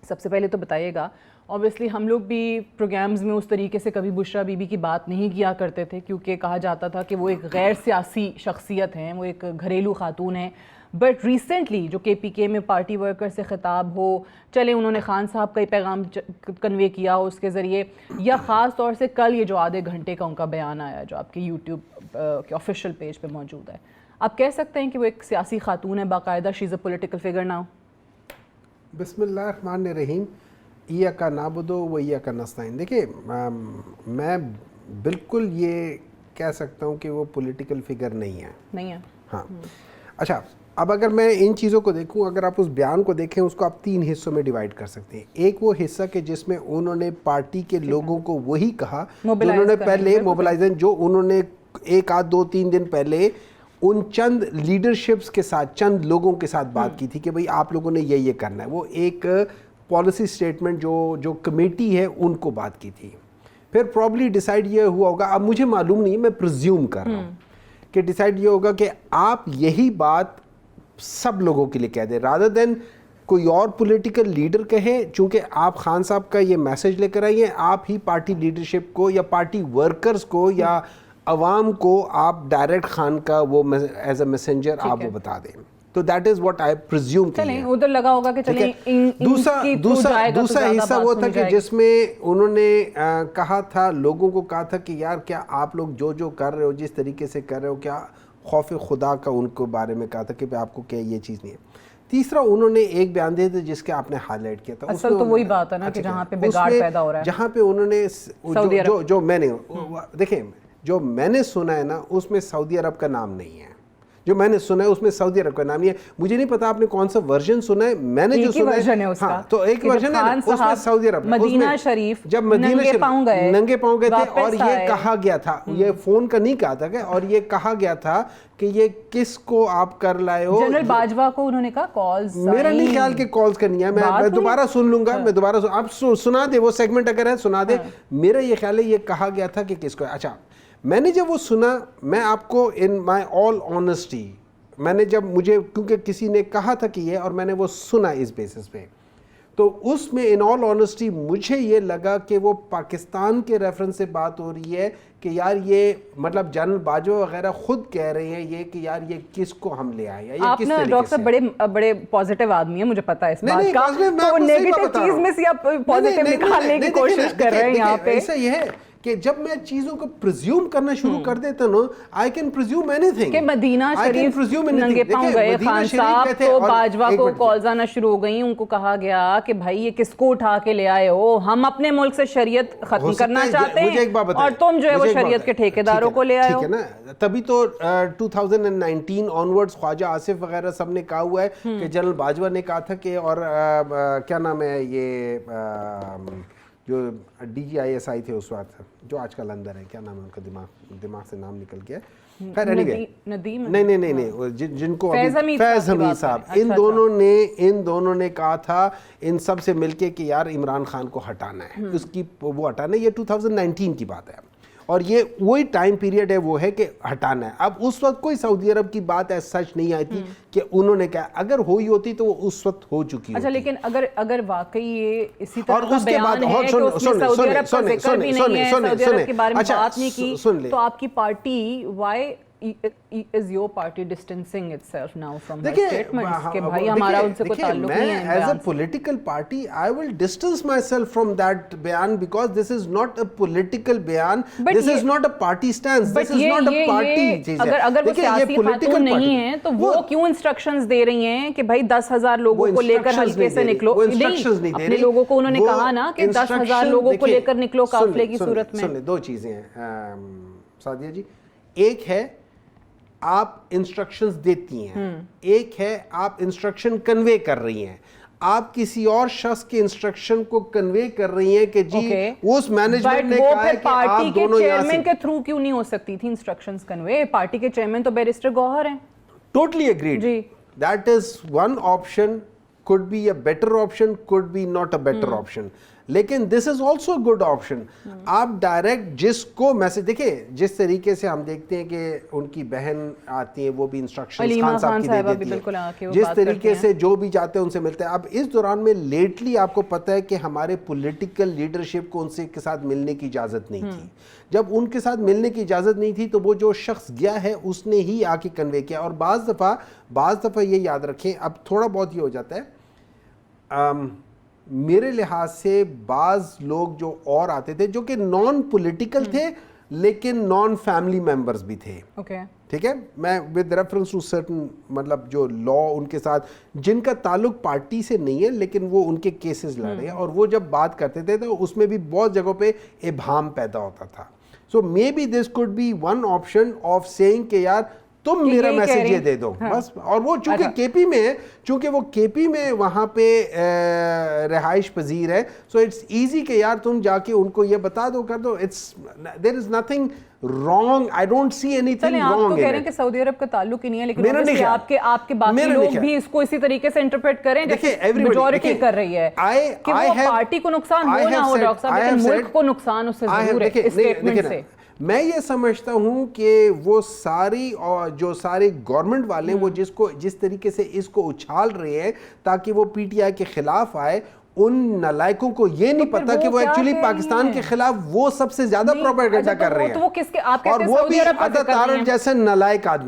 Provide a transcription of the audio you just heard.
سب سے پہلے تو بتائیے گا، اوبیسلی ہم لوگ بھی پروگرامز میں اس طریقے سے کبھی بشریٰ بی بی کی بات نہیں کیا کرتے تھے، کیونکہ کہا جاتا تھا کہ وہ ایک غیر سیاسی شخصیت ہیں، وہ ایک گھریلو خاتون ہیں. بٹ ریسنٹلی جو کے پی کے میں پارٹی ورکر سے خطاب ہو، چلے انہوں نے خان صاحب کا ہی پیغام کنوے کیا ہو اس کے ذریعے، یا خاص طور سے کل یہ جو آدھے گھنٹے کا ان کا بیان آیا جو آپ کے یوٹیوب کے آفیشیل پیج پہ موجود ہے، آپ کہہ سکتے ہیں کہ وہ ایک سیاسی خاتون ہے باقاعدہ، شی از اے پولیٹیکل فگر ناؤ؟ بسم اللہ الرحمن الرحیم. ایاک نعبد و ایاک نستعین. دیکھیے میں بالکل یہ کہہ سکتا ہوں کہ وہ پولیٹیکل فگر نہیں ہے. ہاں اچھا، اب اگر میں ان چیزوں کو دیکھوں، اگر آپ اس بیان کو دیکھیں، اس کو آپ 3 حصوں میں ڈیوائیڈ کر سکتے ہیں. ایک وہ حصہ کہ جس میں انہوں نے پارٹی کے لوگوں کو وہی کہا جو انہوں نے پہلے موبلائزن، جو انہوں نے 1 آدھ 2 3 دن پہلے ان چند لیڈرشپس کے ساتھ، چند لوگوں کے ساتھ بات کی تھی کہ بھئی آپ لوگوں نے یہ کرنا ہے. وہ ایک پالیسی سٹیٹمنٹ جو کمیٹی ہے ان کو بات کی تھی. پھر پرابلی ڈیسائیڈ یہ ہوا ہوگا، اب مجھے معلوم نہیں، میں پرزیوم کر رہا ہوں کہ ڈیسائیڈ یہ ہوگا کہ آپ یہی بات سب لوگوں کے لیے کہہ دیں، رادر دین کوئی اور پولیٹیکل لیڈر کہے. چونکہ آپ خان صاحب کا یہ میسج لے کر آئیے، آپ ہی پارٹی لیڈرشپ کو یا پارٹی ورکرز کو یا عوام کو آپ ڈائریکٹ خان کا وہ ایز اے میسنجر آپ وہ بتا دیں. تو that is what I presume. چلیں ادھر لگا ہوگا کہ چلیں دوسرا حصہ وہ تھا کہ جس میں انہوں نے کہا تھا، لوگوں کو کہا تھا کہ یار کیا آپ لوگ جو کر رہے ہو، جس طریقے سے کر رہے ہو، کیا خوف خدا کا ان کو بارے میں کہا تھا کہ آپ کو کیا یہ چیز نہیں ہے. تیسرا انہوں نے ایک بیان دیا تھا جس کے آپ نے ہائی لائٹ کیا تھا. اصل تو وہی بات ہے نا کہ جہاں پہ بگاڑ پیدا ہو رہا ہے، جہاں پہ انہوں نے جو میں نے دیکھیں جو میں نے سنا ہے نا، اس میں سعودی عرب کا نام نہیں ہے. جو میں نے سنا ہے اس میں سعودی عرب کا نام نہیں ہے. مجھے نہیں پتا آپ نے کون سا ورژن سنا ہے. میں نے جو سنا ہے ہاں تو ایک ورژن ہے اس میں سعودی عرب، مدینہ شریف جب مدینہ شریف ننگے پاؤں گئے تھے، اور یہ کہا گیا تھا، یہ فون کا نہیں کہا تھا کہ، اور یہ کہا گیا تھا کہ یہ کس کو آپ کر لائے ہو. جنرل باجوہ کو انہوں نے کہا کالز، میرا نہیں خیال کہ کالز کرنی ہے. میں دوبارہ سن لوں گا، میں دوبارہ آپ سنا دے وہ سیگمنٹ اگر ہے سنا دے. میرا یہ خیال ہے یہ کہا گیا تھا کہ کس کو. اچھا میں نے جب وہ سنا، میں آپ کو ان مائی آل آنیسٹی، میں نے جب مجھے کیونکہ کسی نے کہا تھا کہ یہ، اور میں نے وہ سنا اس بیسس پہ، تو اس میں ان آل آنیسٹی مجھے یہ لگا کہ وہ پاکستان کے ریفرنس سے بات ہو رہی ہے کہ یار یہ مطلب جنرل باجوہ وغیرہ خود کہہ رہے ہیں یہ کہ یار یہ کس کو ہم لے آئے ہیں. آپ نا ڈاکٹر صاحب بڑے پازیٹیو آدمی ہیں، مجھے پتا ہے اس بات کا، تو نیگیٹو چیز میں سے آپ پازیٹیو نکالنے کی کوشش کر رہے ہیں یہاں پہ. ایسا یہ ہے کہ جب میں چیزوں کو پرزیوم کرنا شروع کر دیتا نا، I can presume anything. کہ مدینہ شریف ننگے پاؤں گئے خان صاحب تو باجوہ کو کالز آنا شروع ہو گئیں، ان کو کہا گیا کہ بھائی یہ کس کو اٹھا کے لے آئے ہو، ہم اپنے ملک سے شریعت ختم کرنا چاہتے ہیں اور تم جو ہے وہ شریعت کے ٹھیکیداروں کو لے آئے ہو. ٹھیک ہے نا، تبھی تو 2019 آنورڈز خواجہ آصف وغیرہ سب نے کہا ہوا ہے کہ جنرل باجوہ نے کہا تھا کہ، اور کیا نام ہے یہ جو D G I S I تھے اس وقت، جو آج کل اندر ہے، کیا نام ہے ان کا، دماغ سے نام نکل گیا. خیر نہیں جن کو فیض حمید صاحب، ان دونوں نے کہا تھا ان سب سے مل کے کہ یار عمران خان کو ہٹانا ہے، اس کی وہ ہٹانا ہے. یہ 2019 کی بات ہے، اور یہ وہی ٹائم پیریڈ ہے وہ ہے کہ ہٹانا ہے. اب اس وقت کوئی سعودی عرب کی بات ایسا سچ نہیں آئی تھی کہ انہوں نے کہا، اگر ہوئی ہوتی تو وہ اس وقت ہو چکی ہوتی. اچھا لیکن اگر واقعی یہ اسی طرح کا بیان ہے کہ اس میں سعودی عرب کا ذکر بھی نہیں ہے، سعودی عرب کے بارے میں بات نہیں کی، تو آپ کی party why is your party distancing itself now from her statements کہ بھائی ہمارا ان سے کوئی تعلق نہیں ہے. As a political party I will distance myself from that بیان because this is not a political بیان, this is not a party stance, this is not a party چیز ہے. اگر وہ سیاسی خاتون نہیں ہیں تو وہ کیوں انسٹرکشنز دے رہی ہیں کہ بھائی 10,000 لوگوں کو لے کر حلقے سے نکلو؟ نہیں، اپنے لوگوں کو انہوں نے کہا نا کہ 10,000 لوگوں کو لے کر نکلو قافلے کی صورت میں. سن لیں، 2 چیزیں ہیں سعدیہ جی. ایک ہے آپ انسٹرکشنز دیتی ہیں، ایک ہے آپ انسٹرکشن کنوے کر رہی ہیں. آپ کسی اور شخص کے انسٹرکشن کو کنوے کر رہی ہیں کہ جی اس مینجمنٹ نے کہا ہے کہ آپ دونوں یہاں سے. چیئرمین کے تھرو کیوں نہیں ہو سکتی تھی انسٹرکشنز کنوے؟ پارٹی کے چیئرمین تو بیرسٹر گوہر ہیں. Totally agreed. That is one option, could be a better option, could be not a better option. لیکن دس از آلسو گڈ آپشن. آپ ڈائریکٹ جس کو میسج دیکھیں, جس طریقے سے ہم دیکھتے ہیں کہ ان کی بہن آتی ہیں وہ بھی انسٹرکشن خان صاحب کی دے دیتی ہے, جس طریقے سے جو بھی جاتے ہیں ان سے ملتے ہیں. اب اس دوران میں لیٹلی آپ کو پتہ ہے کہ ہمارے پولیٹیکل لیڈرشپ کو ان سے کے ساتھ ملنے کی اجازت نہیں تھی. جب ان کے ساتھ ملنے کی اجازت نہیں تھی تو وہ جو شخص گیا ہے اس نے ہی آ کے کنوے کیا. اور بعض دفعہ یہ یاد رکھیں, اب تھوڑا بہت یہ ہو جاتا ہے, میرے لحاظ سے بعض لوگ جو اور آتے تھے جو کہ نان پولیٹیکل تھے لیکن نان فیملی ممبرز بھی تھے, ٹھیک ہے, میں ود ریفرنس ٹو سرٹن مطلب جو لا ان کے ساتھ جن کا تعلق پارٹی سے نہیں ہے لیکن وہ ان کے کیسز لڑ رہے ہیں, اور وہ جب بات کرتے تھے تو اس میں بھی بہت جگہوں پہ ابہام پیدا ہوتا تھا. So may be this code be one option of seeing کہ یار تم میرا میسج یہ دے دو بس. اور وہ چونکہ کے پی میں ہے, چونکہ وہ کے پی میں وہاں پہ رہائش پذیر ہے, سو اٹس ایزی کہ یار تم جا کے ان کو یہ بتا دو, کر دو. It's there is nothing wrong, I don't see anything wrong. آپ تو کہہ رہے ہیں کہ سعودی عرب کا تعلق ہی نہیں ہے, لیکن آپ کے باقی لوگ بھی اس کو اسی طریقے سے انٹرپریٹ کریں جیسے میجورٹی کر رہی ہے کہ وہ پارٹی کو نقصان ہو نہ ہو ڈاکٹر صاحب, لیکن ملک کو نقصان اس سے ضرور ہے اس اسٹیٹمنٹ سے. میں یہ سمجھتا ہوں کہ وہ ساری اور جو سارے گورنمنٹ والے وہ جس طریقے سے اس کو اچھال رہے ہیں تاکہ وہ پی ٹی آئی کے خلاف آئے, ان نالائکوں کو یہ نہیں پتا کہ وہ ایکچولی پاکستان کے خلاف وہ سب سے زیادہ پروپیگنڈا کر رہے ہیں, اور وہ بھی عطا تارڑ جیسے نالائک آدمی.